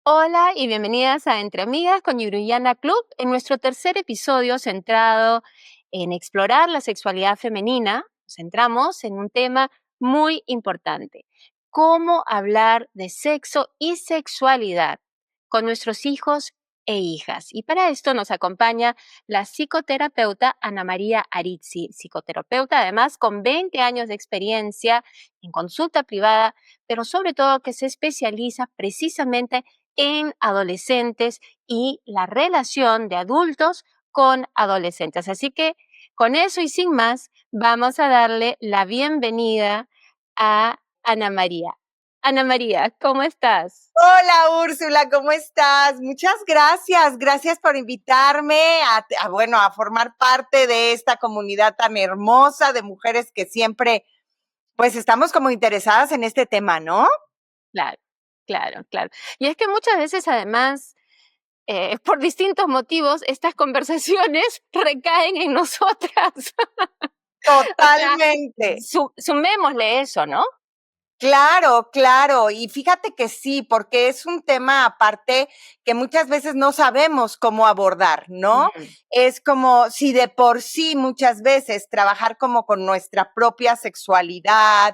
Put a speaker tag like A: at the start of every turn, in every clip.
A: Hola y bienvenidas a Entre Amigas con Yuruyana Club, en nuestro tercer episodio centrado en explorar la sexualidad femenina. Nos centramos en un tema muy importante: cómo hablar de sexo y sexualidad con nuestros hijos e hijas. Y para esto nos acompaña la psicoterapeuta Ana María Arizzi, psicoterapeuta además con 20 años de experiencia en consulta privada, pero sobre todo que se especializa precisamente en adolescentes y la relación de adultos con adolescentes. Así que con eso y sin más, vamos a darle la bienvenida a Ana María. Ana María, ¿cómo estás?
B: Hola Úrsula, ¿cómo estás? Muchas gracias, gracias por invitarme a formar parte de esta comunidad tan hermosa de mujeres que siempre, pues estamos como interesadas en este tema, ¿no?
A: Claro, claro. Y es que muchas veces además, por distintos motivos, estas conversaciones recaen en nosotras. O sea,
B: Totalmente.
A: sumémosle eso, ¿no?
B: Claro, claro. Y fíjate que sí, porque es un tema aparte que muchas veces no sabemos cómo abordar, ¿no?
A: Mm.
B: Es como si de por sí muchas veces trabajar como con nuestra propia sexualidad,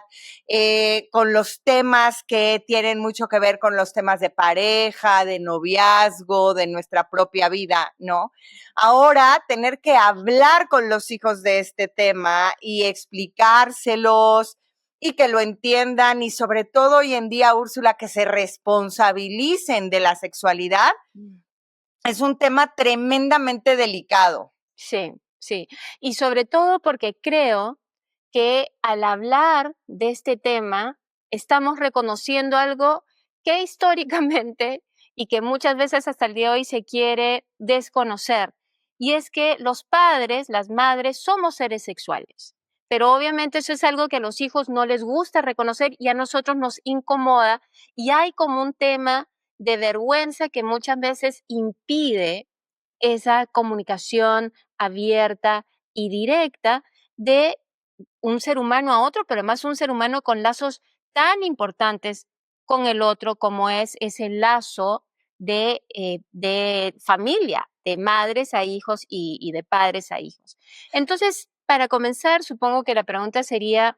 B: con los temas que tienen mucho que ver con los temas de pareja, de noviazgo, de nuestra propia vida, ¿no? Ahora, tener que hablar con los hijos de este tema y explicárselos y que lo entiendan y sobre todo hoy en día, Úrsula, que se responsabilicen de la sexualidad, es un tema tremendamente delicado.
A: Sí. Y sobre todo porque creo que al hablar de este tema estamos reconociendo algo que históricamente y que muchas veces hasta el día de hoy se quiere desconocer. Y es que los padres, las madres, somos seres sexuales. Pero obviamente eso es algo que a los hijos no les gusta reconocer y a nosotros nos incomoda. Y hay como un tema de vergüenza que muchas veces impide esa comunicación abierta y directa de un ser humano a otro, pero además un ser humano con lazos tan importantes con el otro como es ese lazo de familia, de madres a hijos y de padres a hijos. Entonces, para comenzar, supongo que la pregunta sería,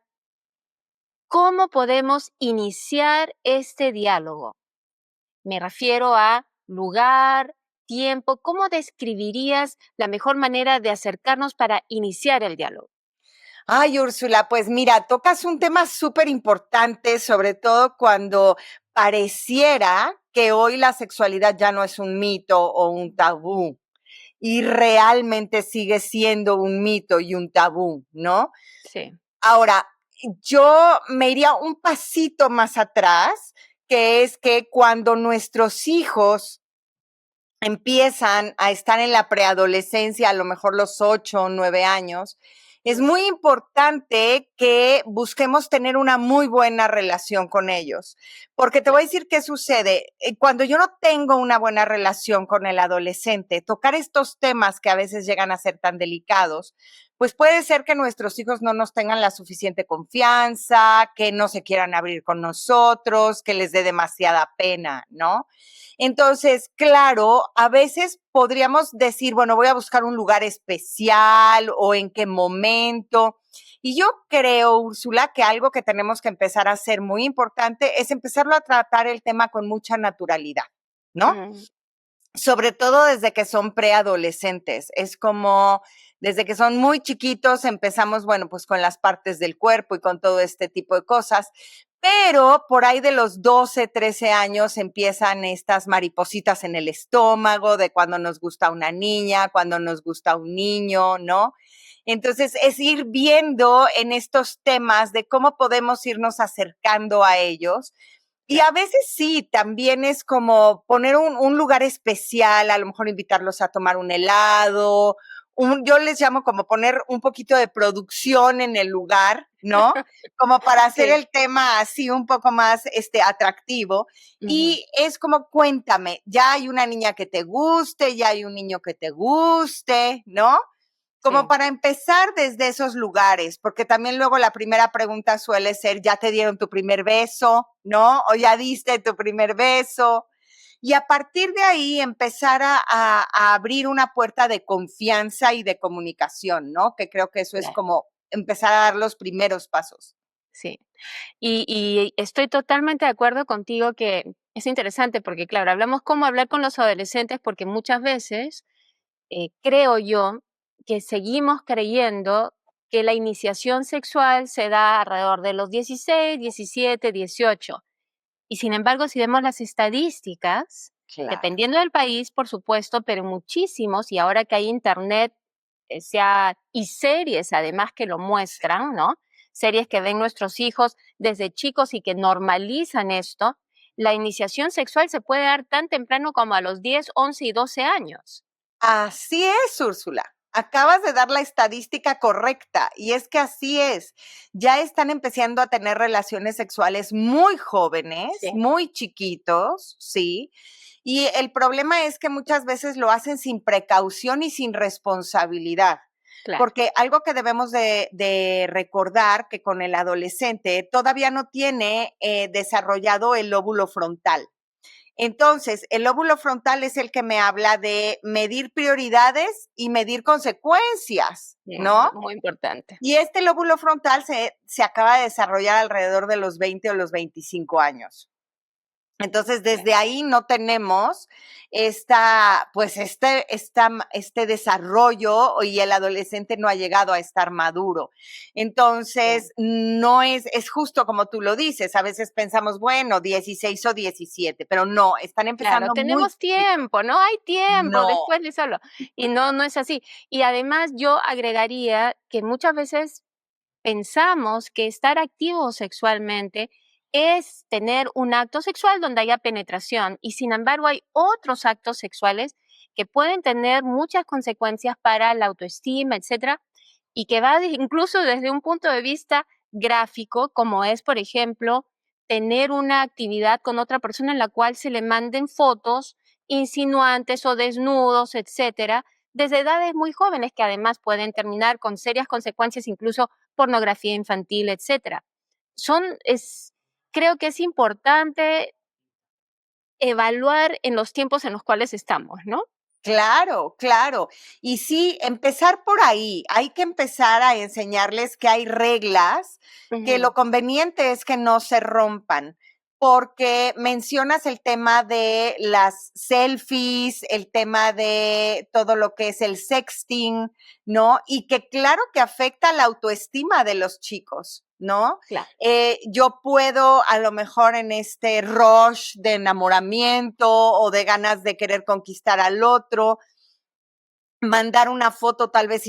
A: ¿cómo podemos iniciar este diálogo? Me refiero a lugar, tiempo. ¿Cómo describirías la mejor manera de acercarnos para iniciar el diálogo?
B: Ay, Úrsula, pues mira, tocas un tema súper importante, sobre todo cuando pareciera que hoy la sexualidad ya no es un mito o un tabú y realmente sigue siendo un mito y un tabú, ¿no?
A: Sí.
B: Ahora, yo me iría un pasito más atrás, que es que cuando nuestros hijos empiezan a estar en la preadolescencia, a lo mejor los 8 o 9 años, es muy importante que busquemos tener una muy buena relación con ellos. Porque te voy a decir qué sucede. Cuando yo no tengo una buena relación con el adolescente, tocar estos temas que a veces llegan a ser tan delicados, pues puede ser que nuestros hijos no nos tengan la suficiente confianza, que no se quieran abrir con nosotros, que les dé demasiada pena, ¿no? Entonces, claro, a veces podríamos decir, bueno, voy a buscar un lugar especial o en qué momento. Y yo creo, Úrsula, que algo que tenemos que empezar a hacer muy importante es empezarlo a tratar el tema con mucha naturalidad, ¿no?
A: Mm.
B: Sobre todo desde que son preadolescentes. Es como desde que son muy chiquitos empezamos, bueno, pues con las partes del cuerpo y con todo este tipo de cosas. Pero por ahí de los 12, 13 años empiezan estas maripositas en el estómago de cuando nos gusta una niña, cuando nos gusta un niño, ¿no? Entonces es ir viendo en estos temas de cómo podemos irnos acercando a ellos y a veces sí, también es como poner un lugar especial, a lo mejor invitarlos a tomar un helado, yo les llamo como poner un poquito de producción en el lugar, ¿no? Como para hacer
A: Sí.
B: el tema así un poco más atractivo.
A: Ujú.
B: Y es como, cuéntame, ya hay una niña que te guste, ya hay un niño que te guste, ¿no? Como
A: Sí.
B: para empezar desde esos lugares, porque también luego la primera pregunta suele ser, ¿ya te dieron tu primer beso? ¿No? ¿O ya diste tu primer beso? y a partir de ahí empezar a abrir una puerta de confianza y de comunicación, ¿no? Que creo que eso es
A: Claro,
B: como empezar a dar los primeros pasos.
A: sí. Y estoy totalmente de acuerdo contigo que es interesante porque, claro, hablamos cómo hablar con los adolescentes porque muchas veces creo yo que seguimos creyendo que la iniciación sexual se da alrededor de los 16, 17, 18. Y sin embargo, si vemos las estadísticas,
B: Claro.
A: dependiendo del país, por supuesto, pero muchísimos, y ahora que hay internet, y series además que lo muestran, ¿no? Series que ven nuestros hijos desde chicos y que normalizan esto, la iniciación sexual se puede dar tan temprano como a los 10, 11 y 12 años.
B: Así es, Úrsula. Acabas de dar la estadística correcta y es que así es. Ya están empezando a tener relaciones sexuales muy jóvenes,
A: Sí,
B: muy chiquitos, ¿sí? Y el problema es que muchas veces lo hacen sin precaución y sin responsabilidad.
A: claro.
B: Porque algo que debemos de recordar que con el adolescente todavía no tiene desarrollado el lóbulo frontal. Entonces, el lóbulo frontal es el que me habla de medir prioridades y medir consecuencias, ¿no?
A: Muy importante.
B: Y este lóbulo frontal se acaba de desarrollar alrededor de los 20 o los 25 años. Entonces,
A: Claro,
B: desde ahí no tenemos este desarrollo y el adolescente no ha llegado a estar maduro.
A: claro.
B: Entonces, no es justo como tú lo dices. A veces pensamos, bueno, 16 o 17, pero no, están
A: Claro,
B: empezando muy
A: tenemos
B: chiquitos.
A: tiempo, ¿no? Hay tiempo,
B: No,
A: después de solo. Y no, no es así. Y además yo agregaría que muchas veces pensamos que estar activo sexualmente es tener un acto sexual donde haya penetración y sin embargo hay otros actos sexuales que pueden tener muchas consecuencias para la autoestima, etcétera, y que va incluso desde un punto de vista gráfico, como es, por ejemplo, tener una actividad con otra persona en la cual se le manden fotos insinuantes o desnudos, etcétera, desde edades muy jóvenes que además pueden terminar con serias consecuencias, incluso pornografía infantil, etcétera. Creo que es importante evaluar en los tiempos en los cuales estamos, ¿no?
B: claro, claro. Y sí, empezar por ahí. Hay que empezar a enseñarles que hay reglas, que
A: Ujú,
B: lo conveniente es que no se rompan, porque mencionas el tema de las selfies, el tema de todo lo que es el sexting, ¿no? Y que claro que afecta la autoestima de los chicos, ¿no?
A: claro,
B: Yo puedo a lo mejor en este rush de enamoramiento o de ganas de querer conquistar al otro, mandar una foto tal vez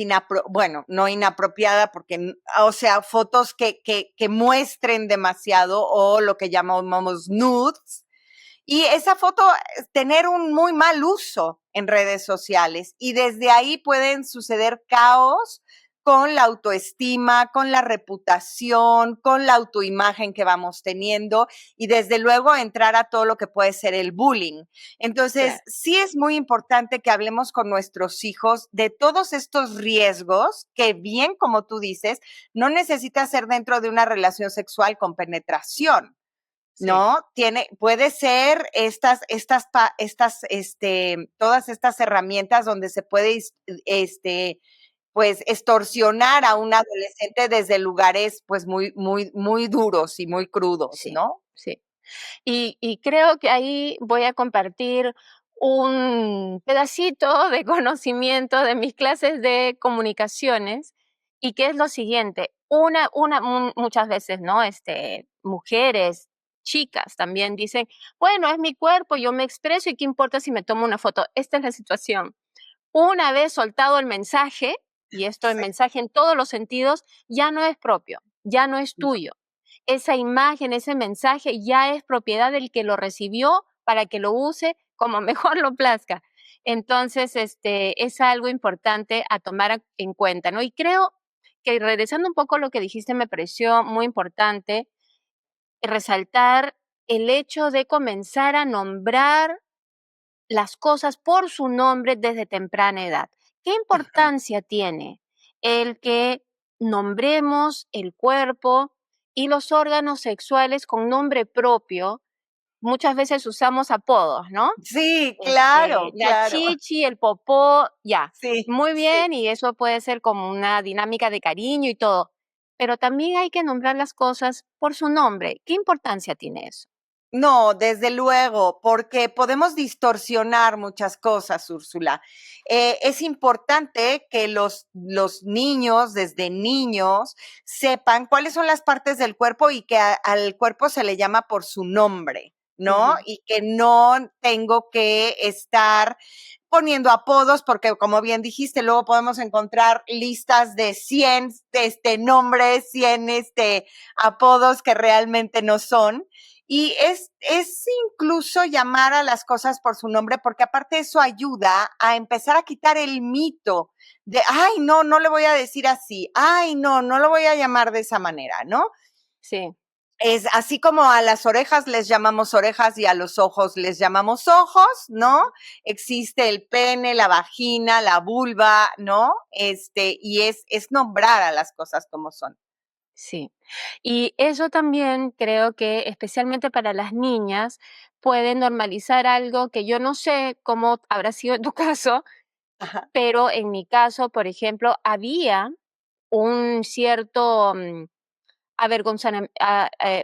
B: bueno, no inapropiada, porque, o sea, fotos que muestren demasiado o lo que llamamos nudes. Y esa foto, tener un muy mal uso en redes sociales. Y desde ahí pueden suceder caos con la autoestima, con la reputación, con la autoimagen que vamos teniendo y desde luego entrar a todo lo que puede ser el bullying. Entonces,
A: claro.
B: sí es muy importante que hablemos con nuestros hijos de todos estos riesgos que bien, como tú dices, no necesita ser dentro de una relación sexual con penetración.
A: Sí,
B: ¿No? Puede ser todas estas herramientas donde se puede, pues, extorsionar a un adolescente desde lugares, pues, muy, muy, muy duros y muy crudos,
A: sí,
B: ¿no?
A: sí. Y creo que ahí voy a compartir un pedacito de conocimiento de mis clases de comunicaciones y que es lo siguiente, muchas veces, ¿no? Mujeres, chicas también dicen, bueno, es mi cuerpo, yo me expreso y qué importa si me tomo una foto. Esta es la situación. Una vez soltado el mensaje, y esto es
B: Sí,
A: mensaje en todos los sentidos, ya no es propio, ya no es
B: no,
A: tuyo. Esa imagen, ese mensaje ya es propiedad del que lo recibió para que lo use como mejor lo plazca. Entonces, es algo importante a tomar en cuenta, ¿no? Y creo que regresando un poco a lo que dijiste, me pareció muy importante resaltar el hecho de comenzar a nombrar las cosas por su nombre desde temprana edad. ¿Qué importancia tiene el que nombremos el cuerpo y los órganos sexuales con nombre propio muchas veces usamos apodos, ¿no?
B: Sí, claro,
A: La
B: claro.
A: chichi, el popó, ya,
B: Sí,
A: muy
B: sí.
A: bien, y eso puede ser como una dinámica de cariño y todo, pero también hay que nombrar las cosas por su nombre. ¿Qué importancia tiene eso?
B: No, desde luego, porque podemos distorsionar muchas cosas, Úrsula. Es importante que los niños, desde niños, sepan cuáles son las partes del cuerpo y que al cuerpo se le llama por su nombre, ¿no?
A: Ujú,
B: Y que no tengo que estar poniendo apodos, porque como bien dijiste, luego podemos encontrar listas de 100 nombres, 100 apodos que realmente no son. Y es incluso llamar a las cosas por su nombre, porque aparte eso ayuda a empezar a quitar el mito de, ay, no, no le voy a decir así, ay, no, no lo voy a llamar de esa manera, ¿no?
A: sí.
B: Es así como a las orejas les llamamos orejas y a los ojos les llamamos ojos, ¿no? Existe el pene, la vagina, la vulva, ¿no? Y es nombrar a las cosas como son.
A: Sí. Y eso también creo que, especialmente para las niñas, puede normalizar algo que yo no sé cómo habrá sido en tu caso,
B: Ajá,
A: pero en mi caso, por ejemplo, había un cierto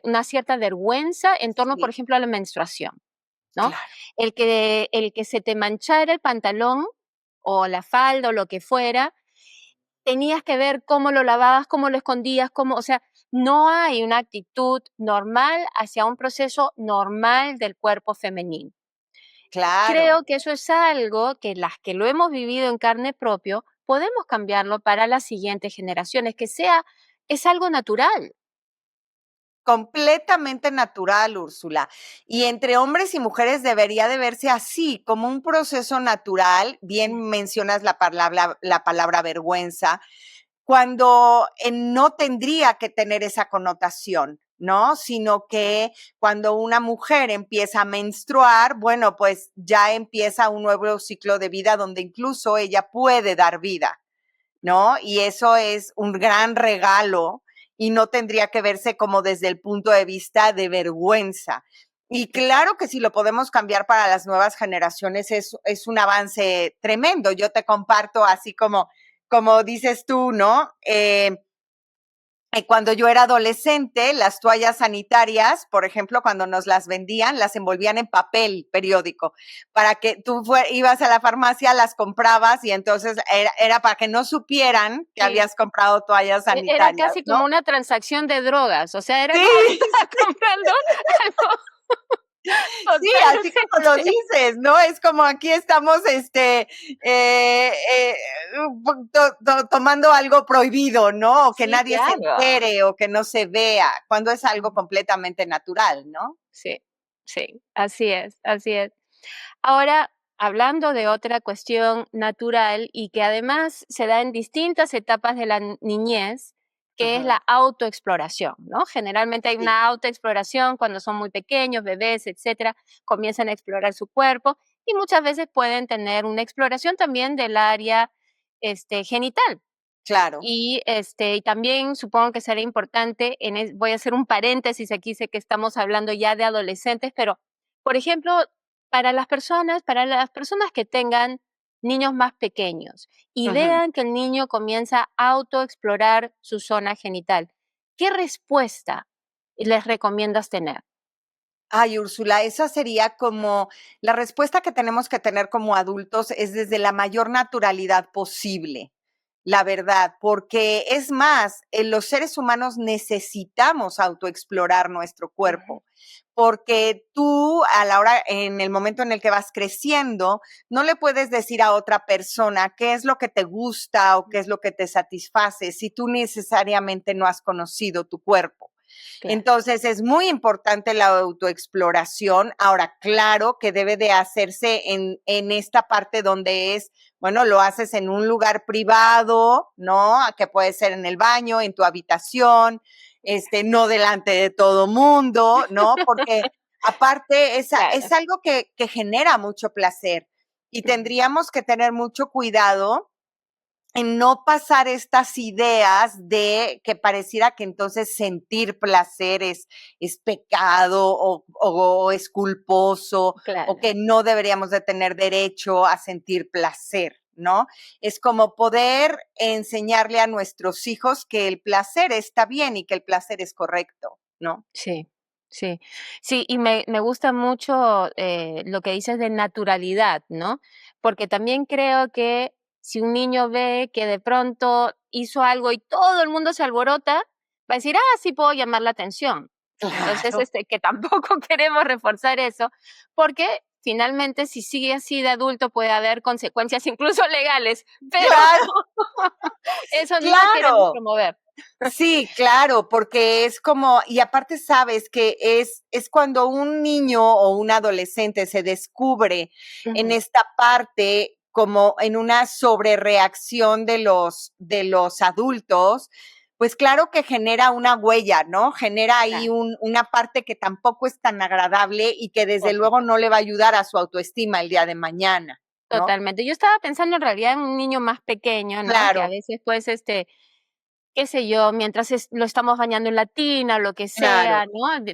A: una cierta vergüenza en torno, por
B: sí,
A: ejemplo, a la menstruación, ¿no?
B: claro,
A: El que se te manchara el pantalón o la falda o lo que fuera, tenías que ver cómo lo lavabas, cómo lo escondías, o sea, no hay una actitud normal hacia un proceso normal del cuerpo femenino.
B: claro.
A: Creo que eso es algo que las que lo hemos vivido en carne propio, podemos cambiarlo para las siguientes generaciones, es algo natural.
B: Completamente natural, Úrsula. Y entre hombres y mujeres debería de verse así, como un proceso natural. Bien mencionas la palabra vergüenza, cuando no tendría que tener esa connotación, ¿no? Sino que cuando una mujer empieza a menstruar, bueno, pues ya empieza un nuevo ciclo de vida donde incluso ella puede dar vida, ¿no? Y eso es un gran regalo y no tendría que verse como desde el punto de vista de vergüenza. Y claro que si lo podemos cambiar para las nuevas generaciones es un avance tremendo. Yo te comparto así como dices tú, ¿no? Cuando yo era adolescente, las toallas sanitarias, por ejemplo, cuando nos las vendían, las envolvían en papel periódico, para que tú ibas a la farmacia, las comprabas y entonces era para que no supieran que
A: Sí,
B: habías comprado toallas
A: era
B: sanitarias,
A: casi
B: ¿no?
A: como una transacción de drogas, o sea, era
B: Sí,
A: como que estás comprando algo
B: sí, así como lo
A: totalmente.
B: dices, ¿no? Es como aquí estamos, tomando algo prohibido, ¿no? O que
A: Sí,
B: nadie se
A: claro.
B: entere o que no se vea, cuando es algo
A: Ujú.
B: completamente natural, ¿no?
A: Sí, sí, así es, así es. Ahora, hablando de otra cuestión natural y que además se da en distintas etapas de la niñez, que es
B: Ajá,
A: la autoexploración, ¿no? Generalmente hay
B: sí,
A: una autoexploración cuando son muy pequeños, bebés, etcétera, comienzan a explorar su cuerpo y muchas veces pueden tener una exploración también del área genital.
B: claro.
A: Y también supongo que será importante, voy a hacer un paréntesis aquí, sé que estamos hablando ya de adolescentes, pero, por ejemplo, para las personas que tengan niños más pequeños y
B: Ujú.
A: vean que el niño comienza a autoexplorar su zona genital, ¿qué respuesta les recomiendas tener?
B: Ay, Úrsula, esa sería como la respuesta que tenemos que tener como adultos es desde la mayor naturalidad posible, la verdad, porque es más, los seres humanos necesitamos autoexplorar nuestro
A: Ujú,
B: cuerpo, porque tú a la hora, en el momento en el que vas creciendo, no le puedes decir a otra persona qué es lo que te gusta o qué es lo que te satisface si tú necesariamente no has conocido tu cuerpo.
A: claro.
B: Entonces es muy importante la autoexploración. Ahora, claro que debe de hacerse en esta parte donde es, bueno, lo haces en un lugar privado, ¿no? Que puede ser en el baño, en tu habitación, no delante de todo mundo, ¿no? Porque aparte es
A: Claro.
B: algo que genera mucho placer y
A: Ujú,
B: tendríamos que tener mucho cuidado en no pasar estas ideas de que pareciera que entonces sentir placer es pecado o es culposo o
A: Claro.
B: que no deberíamos de tener derecho a sentir placer, ¿no? Es como poder enseñarle a nuestros hijos que el placer está bien y que el placer es correcto, ¿no?
A: Sí, sí. Sí, y me gusta mucho, lo que dices de naturalidad, ¿no? Porque también creo que si un niño ve que de pronto hizo algo y todo el mundo se alborota, va a decir: "Ah, sí puedo llamar la atención". Entonces,
B: Claro,
A: que tampoco queremos reforzar eso, porque finalmente, si sigue así de adulto, puede haber consecuencias, incluso legales, pero
B: claro,
A: eso no queremos
B: claro.
A: promover.
B: Sí, claro, porque es como, y aparte sabes que es cuando un niño o un adolescente se descubre en
A: Ujú,
B: esta parte como en una sobrereacción de los adultos, pues claro que genera una huella, ¿no? Genera ahí
A: claro,
B: una parte que tampoco es tan agradable y que desde
A: por
B: luego no
A: supuesto.
B: le va a ayudar a su autoestima el día de mañana, ¿no?
A: Totalmente. Yo estaba pensando en realidad en un niño más pequeño, ¿no? Que a
B: Claro,
A: veces, pues, qué sé yo, mientras lo estamos bañando en la tina, lo que
B: claro.
A: sea, ¿no?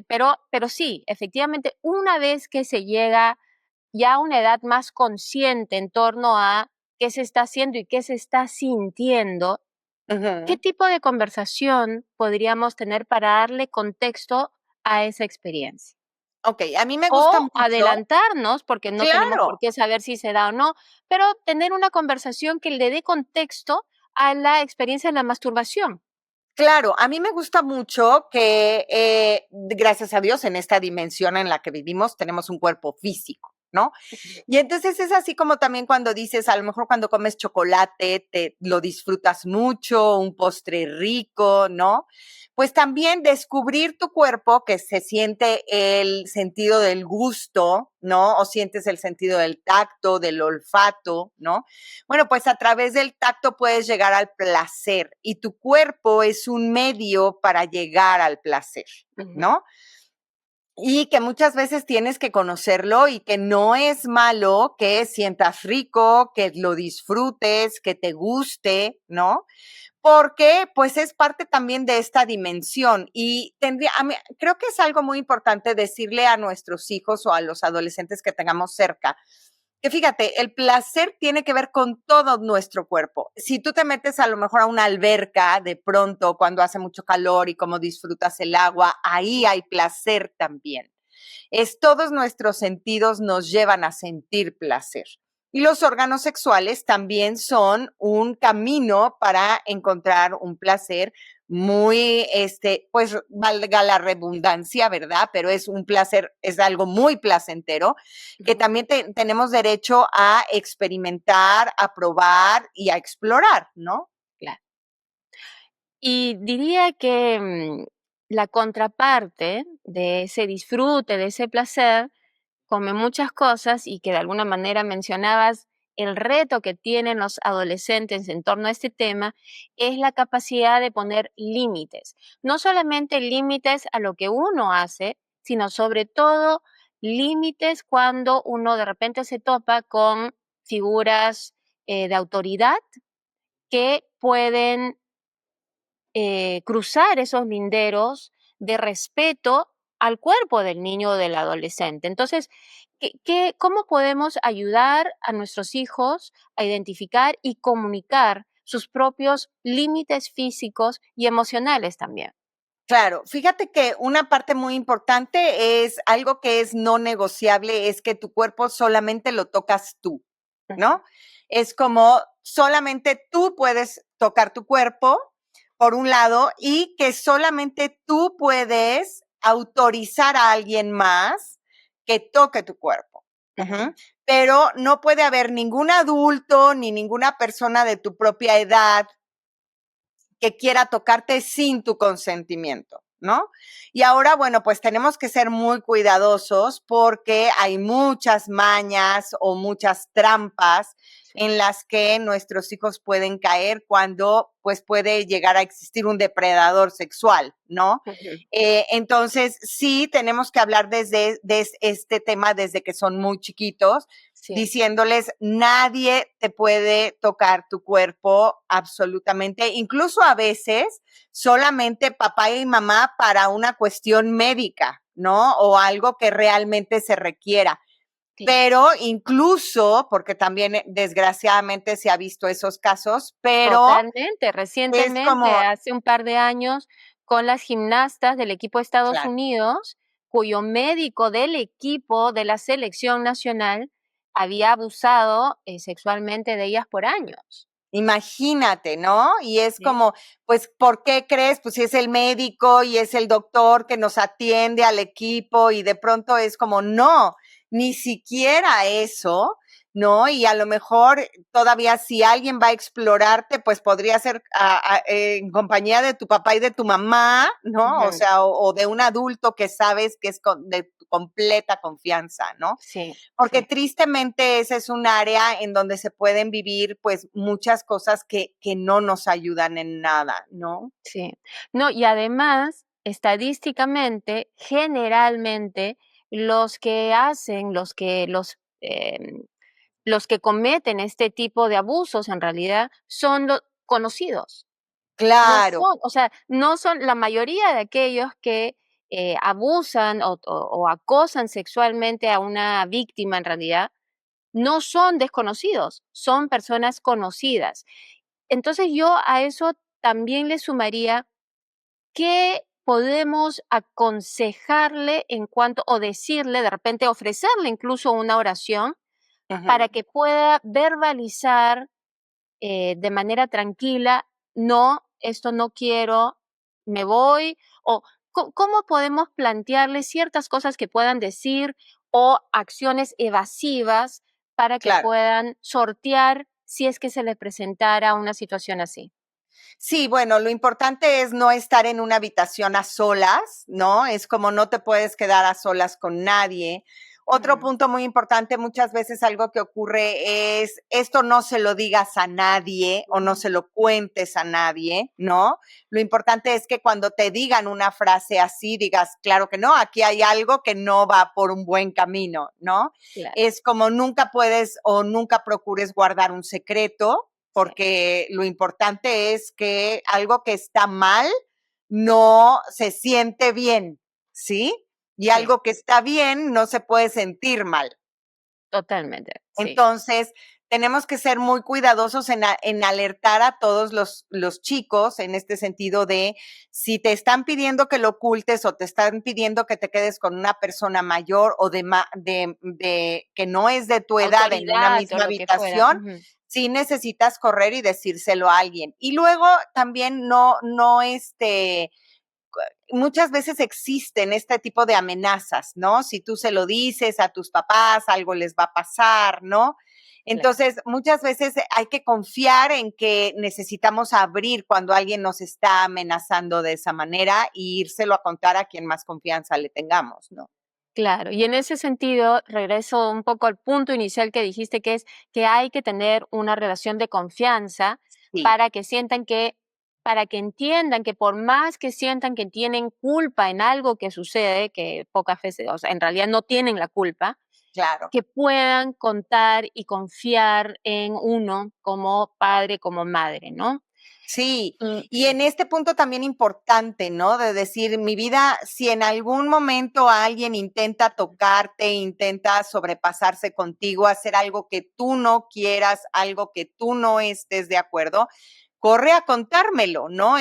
A: Pero sí, efectivamente, una vez que se llega ya a una edad más consciente en torno a qué se está haciendo y qué se está sintiendo, ¿qué
B: Ujú.
A: tipo de conversación podríamos tener para darle contexto a esa experiencia?
B: Ok, a mí me gusta
A: O
B: mucho,
A: adelantarnos, porque no tenemos por
B: claro.
A: qué saber si se da o no, pero tener una conversación que le dé contexto a la experiencia de la masturbación.
B: Claro, a mí me gusta mucho que, gracias a Dios, en esta dimensión en la que vivimos, tenemos un cuerpo físico, ¿no?
A: Ujú.
B: Y entonces es así como también cuando dices, a lo mejor cuando comes chocolate, te lo disfrutas mucho, un postre rico, ¿no? Pues también descubrir tu cuerpo, que se siente el sentido del gusto, ¿no? O sientes el sentido del tacto, del olfato, ¿no? Bueno, pues a través del tacto puedes llegar al placer y tu cuerpo es un medio para llegar al placer,
A: Ujú.
B: ¿no? Y que muchas veces tienes que conocerlo y que no es malo que sientas rico, que lo disfrutes, que te guste, ¿no? Porque pues es parte también de esta dimensión y creo que es algo muy importante decirle a nuestros hijos o a los adolescentes que tengamos cerca, que fíjate, el placer tiene que ver con todo nuestro cuerpo. Si tú te metes a lo mejor a una alberca de pronto cuando hace mucho calor y como disfrutas el agua, ahí hay placer también. Es todos nuestros sentidos nos llevan a sentir placer. Y los órganos sexuales también son un camino para encontrar un placer muy, pues valga la redundancia, ¿verdad? Pero es un placer, es algo muy placentero que
A: Ujú.
B: también tenemos derecho a experimentar, a probar y a explorar, ¿no?
A: Claro. Y diría que la contraparte de ese disfrute, de ese placer, come muchas cosas y que de alguna manera mencionabas el reto que tienen los adolescentes en torno a este tema, es la capacidad de poner límites. No solamente límites a lo que uno hace, sino sobre todo límites cuando uno de repente se topa con figuras de autoridad que pueden cruzar esos linderos de respeto al cuerpo del niño o del adolescente. Entonces, cómo podemos ayudar a nuestros hijos a identificar y comunicar sus propios límites físicos y emocionales también?
B: Claro, fíjate que una parte muy importante es algo que es no negociable, es que tu cuerpo solamente lo tocas tú,
A: Ujú,
B: ¿no? Es como solamente tú puedes tocar tu cuerpo, por un lado, y que solamente tú puedes autorizar a alguien más que toque tu cuerpo.
A: ujú.
B: Ujú. Pero no puede haber ningún adulto ni ninguna persona de tu propia edad que quiera tocarte sin tu consentimiento, ¿no? Y ahora, bueno, pues tenemos que ser muy cuidadosos porque hay muchas mañas o muchas trampas
A: Sí.
B: en las que nuestros hijos pueden caer cuando pues puede llegar a existir un depredador sexual, ¿no?
A: Ujú.
B: Entonces, sí, tenemos que hablar de este tema desde que son muy chiquitos
A: sí,
B: diciéndoles, nadie te puede tocar tu cuerpo absolutamente, incluso a veces solamente papá y mamá para una cuestión médica, ¿no? O algo que realmente se requiera.
A: claro.
B: Pero incluso, porque también desgraciadamente se ha visto esos casos, pero
A: Totalmente.
B: es
A: Recientemente,
B: como,
A: hace un par de años, con las gimnastas del equipo de Estados
B: claro,
A: Unidos, cuyo médico del equipo de la selección nacional había abusado, sexualmente de ellas por años.
B: imagínate, ¿no? Y es
A: Sí,
B: como, pues, ¿por qué crees? Pues si es el médico y es el doctor que nos atiende al equipo y de pronto es como, no, ni siquiera eso, ¿no? Y a lo mejor todavía si alguien va a explorarte, pues podría ser en compañía de tu papá y de tu mamá, ¿no? O
A: ujú,
B: sea, o de un adulto que sabes que es de tu completa confianza, ¿no?
A: sí,
B: Porque
A: sí,
B: tristemente esa es un área en donde se pueden vivir pues muchas cosas que no nos ayudan en nada, ¿no?
A: sí. No, y además, estadísticamente, generalmente, los que cometen este tipo de abusos, en realidad, son los conocidos. No
B: Claro.
A: son, o sea, no son la mayoría de aquellos que, abusan o acosan sexualmente a una víctima, en realidad, no son desconocidos, son personas conocidas. Entonces, yo a eso también le sumaría, ¿qué podemos aconsejarle en cuanto o decirle, de repente ofrecerle incluso una oración
B: Ujú.
A: para que pueda verbalizar de manera tranquila, no, esto no quiero, me voy, o cómo podemos plantearle ciertas cosas que puedan decir o acciones evasivas para que
B: Claro.
A: puedan sortear si es que se les presentara una situación así.
B: Sí, bueno, lo importante es no estar en una habitación a solas, ¿no? Es como no te puedes quedar a solas con nadie. Otro
A: Ujú,
B: punto muy importante, muchas veces algo que ocurre es, esto no se lo digas a nadie o no
A: ujú,
B: se lo cuentes a nadie, ¿no? Lo importante es que cuando te digan una frase así, digas, claro que no, aquí hay algo que no va por un buen camino, ¿no?
A: claro,
B: Es como nunca puedes o nunca procures guardar un secreto,
A: sí,
B: porque lo importante es que algo que está mal no se siente bien, ¿sí? Y
A: sí,
B: algo que está bien no se puede sentir mal.
A: totalmente, sí,
B: Entonces, tenemos que ser muy cuidadosos en alertar a todos los chicos en este sentido de si te están pidiendo que lo ocultes o te están pidiendo que te quedes con una persona mayor o de que no es de tu edad en una
A: autoridad o
B: misma
A: lo que fuera.
B: habitación,
A: Ujú,
B: sí necesitas correr y decírselo a alguien. Y luego también no, muchas veces existen este tipo de amenazas, ¿no? Si tú se lo dices a tus papás, algo les va a pasar, ¿no?
A: claro.
B: Entonces, muchas veces hay que confiar en que necesitamos abrir cuando alguien nos está amenazando de esa manera e írselo a contar a quien más confianza le tengamos, ¿no?
A: Claro, y en ese sentido, regreso un poco al punto inicial que dijiste, que es que hay que tener una relación de confianza
B: Sí,
A: para que sientan que, para que entiendan que por más que sientan que tienen culpa en algo que sucede, que pocas veces, o sea, en realidad no tienen la culpa,
B: claro.
A: que puedan contar y confiar en uno como padre, como madre, ¿no?
B: Sí, y
A: Sí,
B: en este punto también importante, ¿no? De decir, mi vida, si en algún momento alguien intenta tocarte, intenta sobrepasarse contigo, hacer algo que tú no quieras, algo que tú no estés de acuerdo, corre a contármelo, ¿no?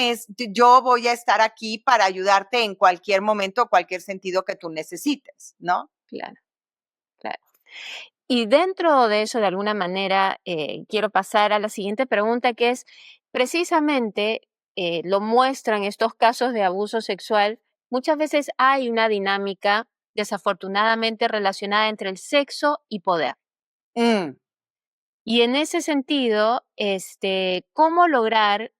B: Yo voy a estar aquí para ayudarte en cualquier momento, cualquier sentido que tú necesites, ¿no?
A: claro, claro. Y dentro de eso, de alguna manera, quiero pasar a la siguiente pregunta, que es precisamente, lo muestran estos casos de abuso sexual. Muchas veces hay una dinámica desafortunadamente relacionada entre el sexo y poder.
B: Mm,
A: Y en ese sentido, ¿cómo lograr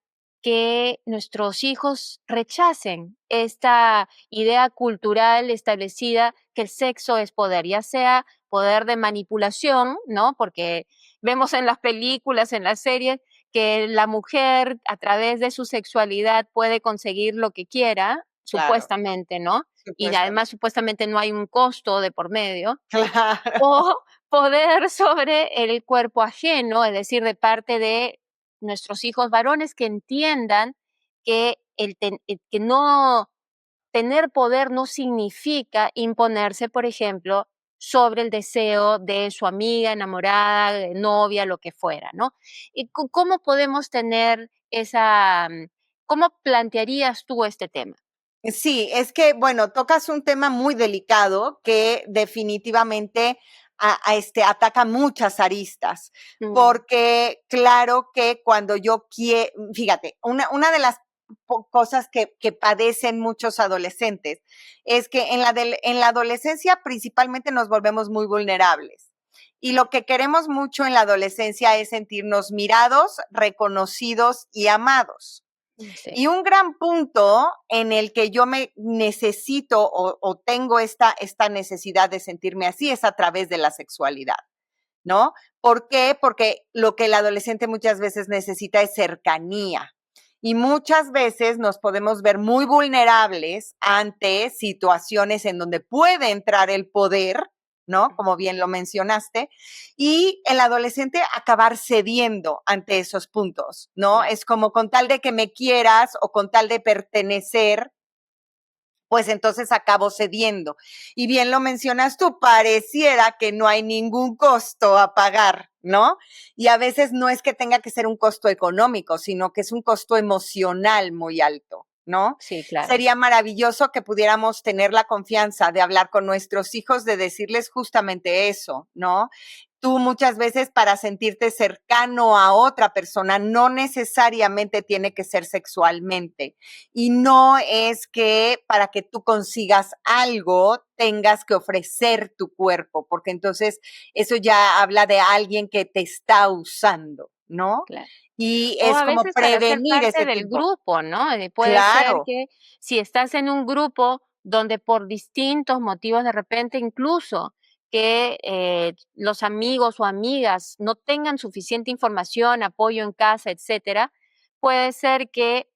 A: que nuestros hijos rechacen esta idea cultural establecida que el sexo es poder, ya sea poder de manipulación, ¿no? Porque vemos en las películas, en las series, que la mujer a través de su sexualidad puede conseguir lo que quiera,
B: claro,
A: supuestamente, ¿no? Y además
B: supuestamente.
A: supuestamente no hay un costo de por medio.
B: Claro.
A: O poder sobre el cuerpo ajeno, es decir, de parte de nuestros hijos varones que entiendan que que no tener poder no significa imponerse, por ejemplo, sobre el deseo de su amiga, enamorada, novia, lo que fuera, ¿no? ¿Y cómo podemos tener cómo plantearías tú este tema?
B: Sí, es que, bueno, tocas un tema muy delicado que definitivamente ataca muchas aristas,
A: Mm,
B: porque claro que cuando yo quiero, fíjate, una de las cosas que padecen muchos adolescentes es que en la adolescencia principalmente nos volvemos muy vulnerables. Y lo que queremos mucho en la adolescencia es sentirnos mirados, reconocidos y amados.
A: sí,
B: Y un gran punto en el que yo me necesito o tengo esta necesidad de sentirme así es a través de la sexualidad, ¿no? ¿Por qué? Porque lo que el adolescente muchas veces necesita es cercanía. Y muchas veces nos podemos ver muy vulnerables ante situaciones en donde puede entrar el poder, ¿no? Como bien lo mencionaste, y el adolescente acabar cediendo ante esos puntos, ¿no?
A: claro.
B: Es como con tal de que me quieras o con tal de pertenecer, pues entonces acabo cediendo. Y bien lo mencionas tú, pareciera que no hay ningún costo a pagar, ¿no? Y a veces no es que tenga que ser un costo económico, sino que es un costo emocional muy alto, ¿no?
A: Sí, claro.
B: Sería maravilloso que pudiéramos tener la confianza de hablar con nuestros hijos, de decirles justamente eso, ¿no? Tú muchas veces para sentirte cercano a otra persona no necesariamente tiene que ser sexualmente y no es que para que tú consigas algo tengas que ofrecer tu cuerpo, porque entonces eso ya habla de alguien que te está usando, ¿no?
A: Claro.
B: Y
A: O
B: es
A: a
B: como
A: veces para ser
B: prevenir
A: parte
B: ese
A: del
B: tipo.
A: grupo, ¿no? Puede ser
B: Claro,
A: que si estás en un grupo donde por distintos motivos de repente incluso que los amigos o amigas no tengan suficiente información, apoyo en casa, etcétera, puede ser que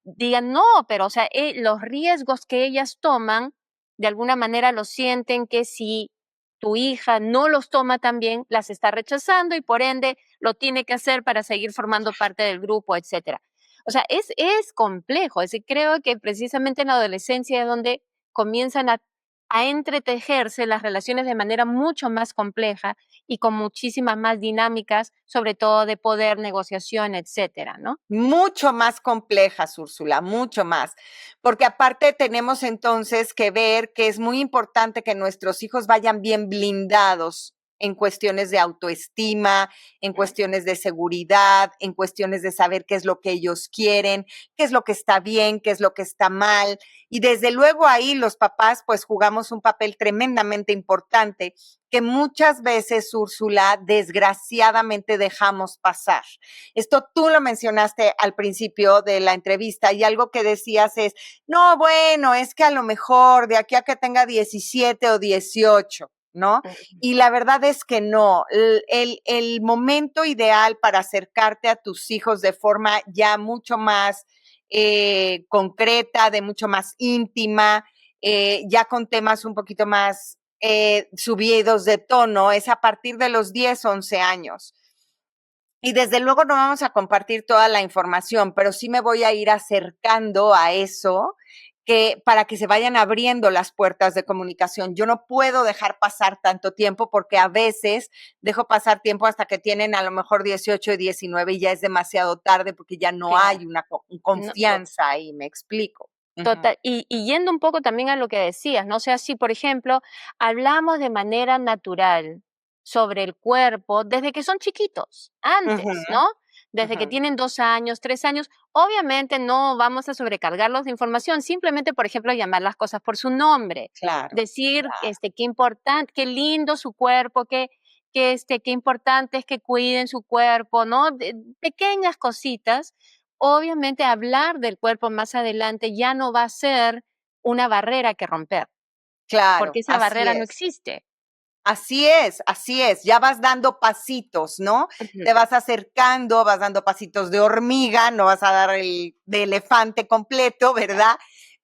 A: digan no, pero o sea, los riesgos que ellas toman, de alguna manera lo sienten que si tu hija no los toma también, las está rechazando y por ende lo tiene que hacer para seguir formando parte del grupo, etcétera. O sea, es complejo. Creo que precisamente en la adolescencia es donde comienzan a entretejerse las relaciones de manera mucho más compleja y con muchísimas más dinámicas, sobre todo de poder, negociación, etcétera, ¿no?
B: mucho más complejas, Úrsula, mucho más. Porque aparte tenemos entonces que ver que es muy importante que nuestros hijos vayan bien blindados en cuestiones de autoestima, en
A: Mm,
B: cuestiones de seguridad, en cuestiones de saber qué es lo que ellos quieren, qué es lo que está bien, qué es lo que está mal. Y desde luego ahí los papás pues jugamos un papel tremendamente importante que muchas veces, Úrsula, desgraciadamente dejamos pasar. Esto tú lo mencionaste al principio de la entrevista y algo que decías es, no, bueno, es que a lo mejor de aquí a que tenga 17 o 18, ¿no?
A: mm,
B: Y la verdad es que no. El momento ideal para acercarte a tus hijos de forma ya mucho más concreta, de mucho más íntima, ya con temas un poquito más subidos de tono, es a partir de los 10, 11 años. Y desde luego no vamos a compartir toda la información, pero sí me voy a ir acercando a eso que para que se vayan abriendo las puertas de comunicación. Yo no puedo dejar pasar tanto tiempo porque a veces dejo pasar tiempo hasta que tienen a lo mejor 18 y 19 y ya es demasiado tarde porque ya no
A: claro.
B: hay una
A: No,
B: confianza ahí, me explico. Ujú.
A: total, y yendo un poco también a lo que decías, ¿no? O sea, si, por ejemplo, hablamos de manera natural sobre el cuerpo desde que son chiquitos,
B: Ujú,
A: antes, ¿no? Desde que
B: ujú.
A: tienen 2 años, 3 años, obviamente no vamos a sobrecargarlos de información, simplemente, por ejemplo, llamar las cosas por su nombre,
B: Claro,
A: decir,
B: claro.
A: qué importante, qué lindo su cuerpo, qué importante es que cuiden su cuerpo, ¿no? Pequeñas cositas. Obviamente, hablar del cuerpo más adelante ya no va a ser una barrera que romper, porque
B: Claro,
A: esa barrera no existe.
B: así es, ya vas dando pasitos, ¿no?
A: Ujú,
B: Te vas acercando, vas dando pasitos de hormiga, no vas a dar el de elefante completo,
A: claro,
B: ¿verdad?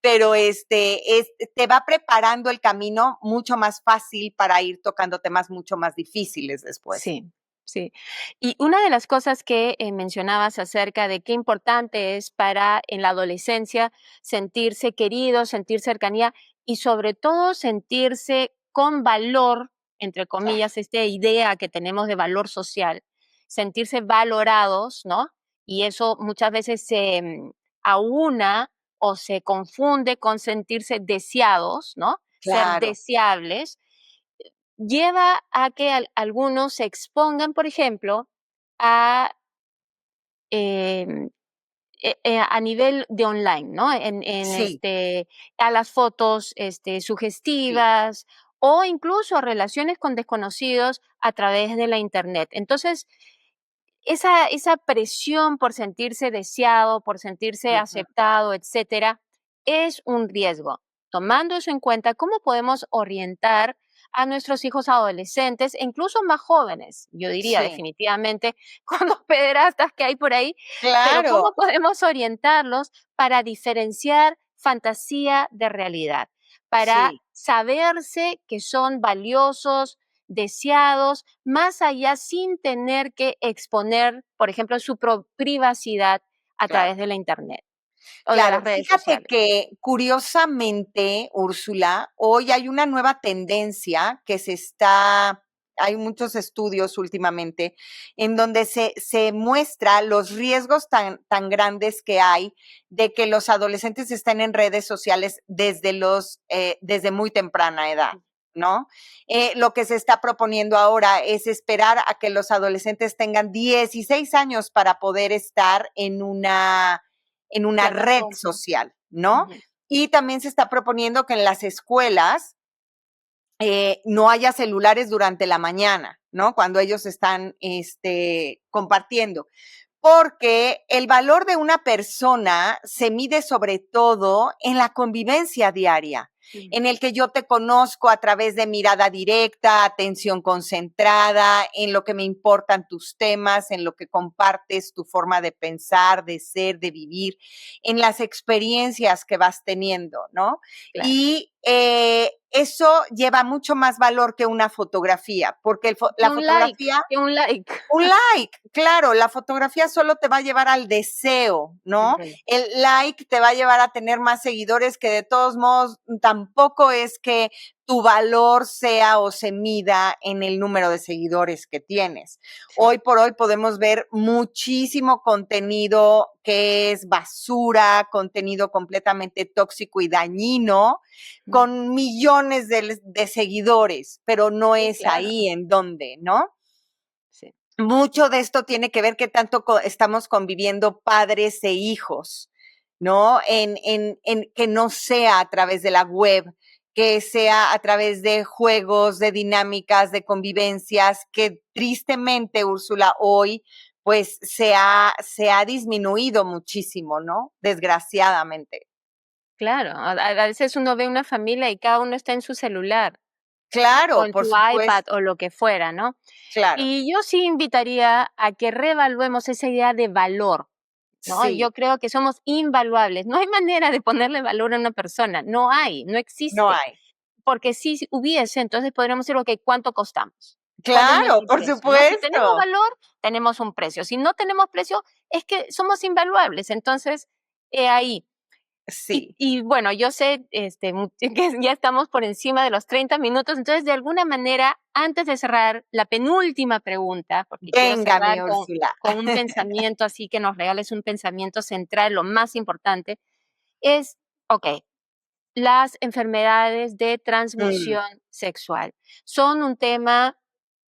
B: pero te va preparando el camino mucho más fácil para ir tocando temas mucho más difíciles después.
A: Sí, sí. Y una de las cosas que mencionabas acerca de qué importante es para en la adolescencia sentirse querido, sentir cercanía y sobre todo sentirse con valor, entre comillas, esta idea que tenemos de valor social, sentirse valorados, ¿no? Y eso muchas veces se aúna o se confunde con sentirse deseados, ¿no? Ser
B: Claro,
A: deseables lleva a que algunos se expongan, por ejemplo, a, em, a nivel de online, ¿no?
B: sí,
A: A las fotos
B: sí,
A: sugestivas o incluso a relaciones con desconocidos a través de la internet. Entonces, esa presión por sentirse deseado, por sentirse
B: ujú,
A: aceptado, etcétera, es un riesgo. Tomando eso en cuenta, ¿cómo podemos orientar a nuestros hijos adolescentes e incluso más jóvenes? Yo diría
B: sí,
A: definitivamente con los pederastas que hay por ahí, pero
B: claro,
A: ¿cómo podemos orientarlos para diferenciar fantasía de realidad? Para
B: sí.
A: saberse que son valiosos, deseados, más allá sin tener que exponer, por ejemplo, su privacidad a
B: Claro.
A: través de la Internet o de
B: Claro,
A: las redes
B: fíjate
A: sociales.
B: que curiosamente, Úrsula, hoy hay una nueva tendencia que hay muchos estudios últimamente en donde se muestra los riesgos tan grandes que hay de que los adolescentes estén en redes sociales desde muy temprana edad. ¿No? Lo que se está proponiendo ahora es esperar a que los adolescentes tengan 16 años para poder estar en una red
A: Plataforma.
B: social, ¿no?
A: Ujú.
B: Y también se está proponiendo que en las escuelas no haya celulares durante la mañana, ¿no? Cuando ellos están compartiendo. Porque el valor de una persona se mide sobre todo en la convivencia diaria,
A: Sí,
B: en el que yo te conozco a través de mirada directa, atención concentrada, en lo que me importan tus temas, en lo que compartes tu forma de pensar, de ser, de vivir, en las experiencias que vas teniendo, ¿no?
A: claro.
B: Y eso lleva mucho más valor que una fotografía, porque
A: Que
B: la
A: un like,
B: fotografía
A: que un like.
B: un like, claro, la fotografía solo te va a llevar al deseo,
A: En
B: ¿no?
A: realidad,
B: El like te va a llevar a tener más seguidores que de todos modos tampoco es que tu valor sea o se mida en el número de seguidores que tienes.
A: sí.
B: Hoy por hoy podemos ver muchísimo contenido que es basura, contenido completamente tóxico y dañino,
A: Mm,
B: con millones de seguidores, pero no
A: sí,
B: es
A: claro.
B: ahí en donde, ¿no?
A: Sí,
B: Mucho de esto tiene que ver qué tanto estamos conviviendo padres e hijos, ¿no? En que no sea a través de la web, que sea a través de juegos, de dinámicas, de convivencias, que tristemente, Úrsula, hoy pues se ha disminuido muchísimo, ¿no? Desgraciadamente.
A: claro. A veces uno ve una familia y cada uno está en su celular o
B: Claro,
A: en
B: por
A: su iPad
B: supuesto,
A: o lo que fuera, ¿no?
B: claro.
A: Y yo sí invitaría a que reevaluemos esa idea de valor, ¿no? Yo
B: Sí,
A: creo que somos invaluables. No hay manera de ponerle valor a una persona. No hay, no
B: no
A: existe.
B: hay.
A: Porque si hubiese, entonces podríamos decir, ok, ¿cuánto costamos? ¿Cuál es
B: Claro,
A: nuestro
B: por
A: precio? ¿No? Si tenemos
B: supuesto.
A: valor, tenemos un precio. Si no tenemos precio, es que somos invaluables. Entonces, ahí.
B: Sí.
A: Y bueno, yo sé que ya estamos por encima de los 30 minutos, entonces de alguna manera, antes de cerrar la penúltima pregunta, porque quiero
B: Venga, mi
A: cerrar
B: Úrsula.
A: con un pensamiento así que nos regales un pensamiento central, lo más importante, es, ok, las enfermedades de
B: Mm,
A: transmisión sexual son un tema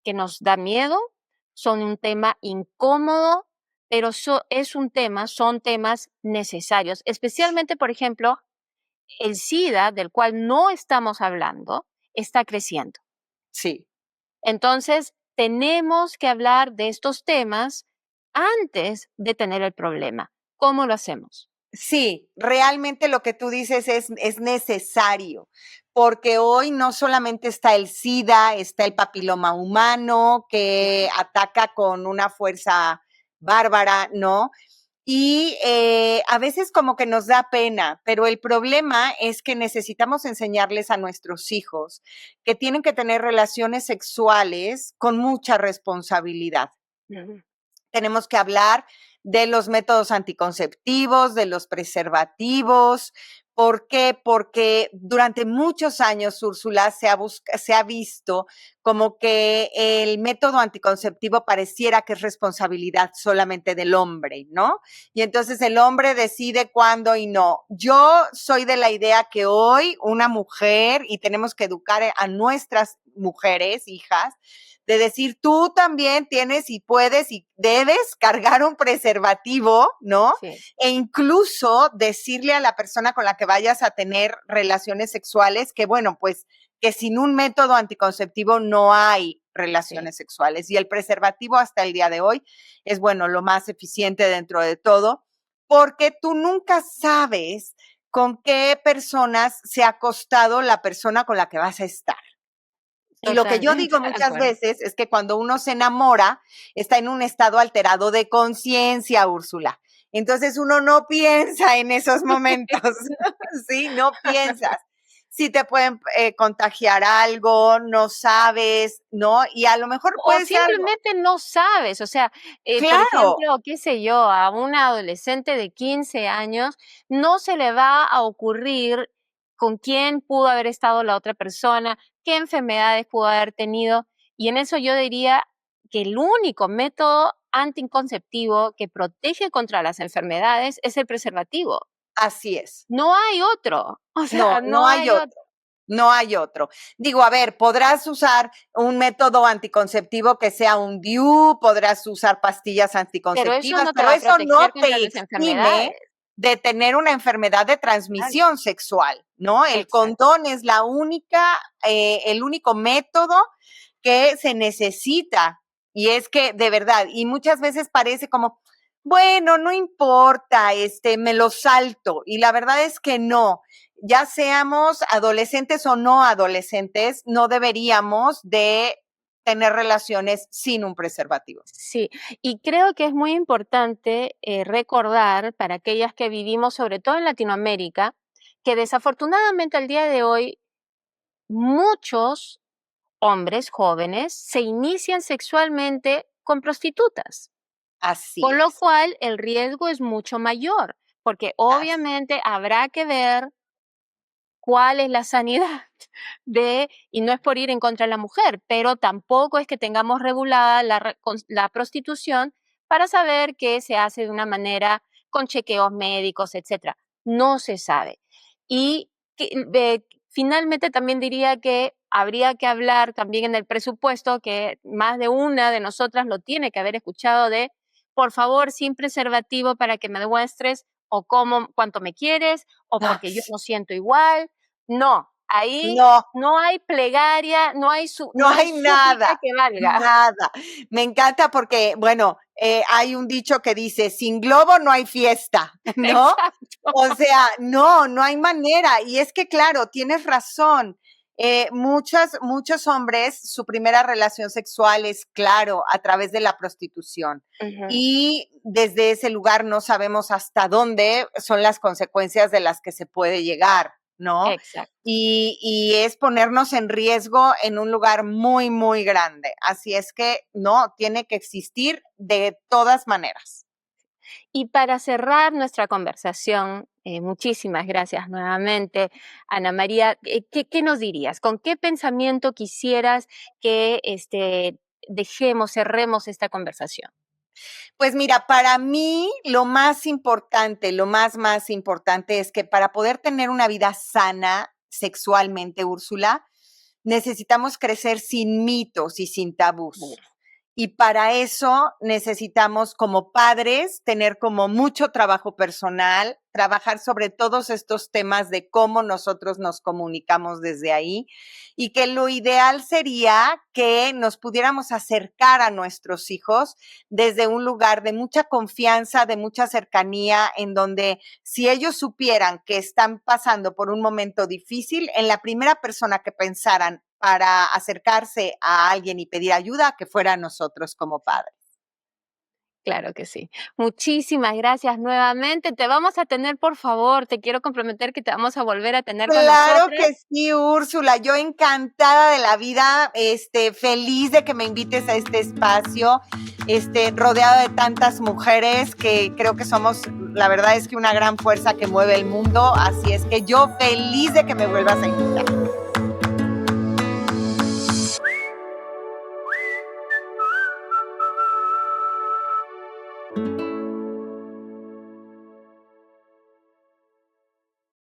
A: que nos da miedo, son un tema incómodo, pero son temas necesarios, especialmente, por ejemplo, el SIDA, del cual no estamos hablando, está creciendo.
B: sí.
A: Entonces, tenemos que hablar de estos temas antes de tener el problema. ¿Cómo lo hacemos?
B: Sí, realmente lo que tú dices es necesario, porque hoy no solamente está el SIDA, está el papiloma humano que
A: Claro.
B: ataca con una fuerza bárbara, ¿no? Y a veces como que nos da pena, pero el problema es que necesitamos enseñarles a nuestros hijos que tienen que tener relaciones sexuales con mucha responsabilidad.
A: Ujú.
B: Tenemos que hablar de los métodos anticonceptivos, de los preservativos. ¿Por qué? Porque durante muchos años, Úrsula, se ha visto como que el método anticonceptivo pareciera que es responsabilidad solamente del hombre, ¿no? Y entonces el hombre decide cuándo y no. Yo soy de la idea que hoy una mujer, y tenemos que educar a nuestras mujeres, hijas, de decir, tú también tienes y puedes y debes cargar un preservativo, ¿no?
A: Sí,
B: E incluso decirle a la persona con la que vayas a tener relaciones sexuales que, bueno, pues que sin un método anticonceptivo no hay
A: sí.
B: relaciones sexuales. Y el preservativo hasta el día de hoy es, bueno, lo más eficiente dentro de todo, porque tú nunca sabes con qué personas se ha acostado la persona con la que vas a estar. Y lo que yo
A: Totalmente
B: digo
A: de
B: muchas
A: acuerdo.
B: veces es que cuando uno se enamora, está en un estado alterado de conciencia, Úrsula. Entonces uno no piensa en esos momentos, ¿sí? No piensas. Si te pueden contagiar algo, no sabes, ¿no? Y a lo mejor
A: O
B: puede ser algo,
A: simplemente no sabes, o sea, por
B: claro,
A: ejemplo, qué sé yo, a una adolescente de 15 años no se le va a ocurrir con quién pudo haber estado la otra persona, qué enfermedades pudo haber tenido, y en eso yo diría que el único método anticonceptivo que protege contra las enfermedades es el preservativo.
B: así es.
A: No hay otro, o
B: No,
A: sea,
B: no
A: no
B: hay
A: hay
B: otro.
A: otro.
B: No hay otro. Digo, a ver, podrás usar un método anticonceptivo que sea un DIU, podrás usar pastillas
A: Pero eso
B: anticonceptivas,
A: no te
B: pero
A: va a
B: eso no
A: proteger contra
B: te
A: las
B: exime
A: enfermedades.
B: de tener una enfermedad de
A: Claro,
B: transmisión sexual, ¿no? El
A: exacto.
B: condón es la única, el único método que se necesita. Y es que, de verdad, y muchas veces parece como, bueno, no importa, me lo salto. Y la verdad es que no, ya seamos adolescentes o no adolescentes, no deberíamos de tener relaciones sin un preservativo.
A: Sí, y creo que es muy importante recordar para aquellas que vivimos, sobre todo en Latinoamérica, que desafortunadamente al día de hoy muchos hombres jóvenes se inician sexualmente con prostitutas,
B: Así
A: con lo
B: es,
A: cual el riesgo es mucho mayor, porque
B: así,
A: obviamente habrá que ver cuál es la sanidad de, y no es por ir en contra de la mujer, pero tampoco es que tengamos regulada la prostitución para saber que se hace de una manera con chequeos médicos, etcétera. No se sabe. Y finalmente también diría que habría que hablar también en el presupuesto, que más de una de nosotras lo tiene que haber escuchado de, por favor, sin preservativo para que me demuestres o cómo, cuánto me quieres, o porque yo no siento igual. No, ahí
B: no,
A: no hay plegaria,
B: no
A: no hay
B: hay
A: súplica
B: nada,
A: que valga.
B: nada. Me encanta porque, bueno, hay un dicho que dice, sin globo no hay fiesta, ¿no?
A: Exacto.
B: O sea, no, no hay manera. Y es que, claro, tienes razón. Muchos hombres, su primera relación sexual es, claro, a través de la prostitución.
A: Ujú,
B: Y desde ese lugar no sabemos hasta dónde son las consecuencias de las que se puede llegar, ¿no?
A: exacto.
B: Y es ponernos en riesgo en un lugar muy, muy grande. Así es que no, tiene que existir de todas maneras.
A: Y para cerrar nuestra conversación, muchísimas gracias nuevamente, Ana María. ¿Qué nos dirías? ¿Con qué pensamiento quisieras que cerremos esta conversación?
B: Pues mira, para mí lo más importante, más importante es que para poder tener una vida sana sexualmente, Úrsula, necesitamos crecer sin mitos y sin tabús. Y para eso necesitamos como padres tener como mucho trabajo personal, trabajar sobre todos estos temas de cómo nosotros nos comunicamos desde ahí y que lo ideal sería que nos pudiéramos acercar a nuestros hijos desde un lugar de mucha confianza, de mucha cercanía, en donde si ellos supieran que están pasando por un momento difícil, en la primera persona que pensaran para acercarse a alguien y pedir ayuda, que fuera nosotros como padres.
A: Claro que sí. Muchísimas gracias nuevamente. Te vamos a tener, por favor, te quiero comprometer que te vamos a volver a tener con
B: Claro
A: nosotras.
B: que sí, Úrsula. Yo encantada de la vida, feliz de que me invites a este espacio, rodeado de tantas mujeres que creo que somos, la verdad es que una gran fuerza que mueve el mundo. Así es que yo feliz de que me vuelvas a invitar.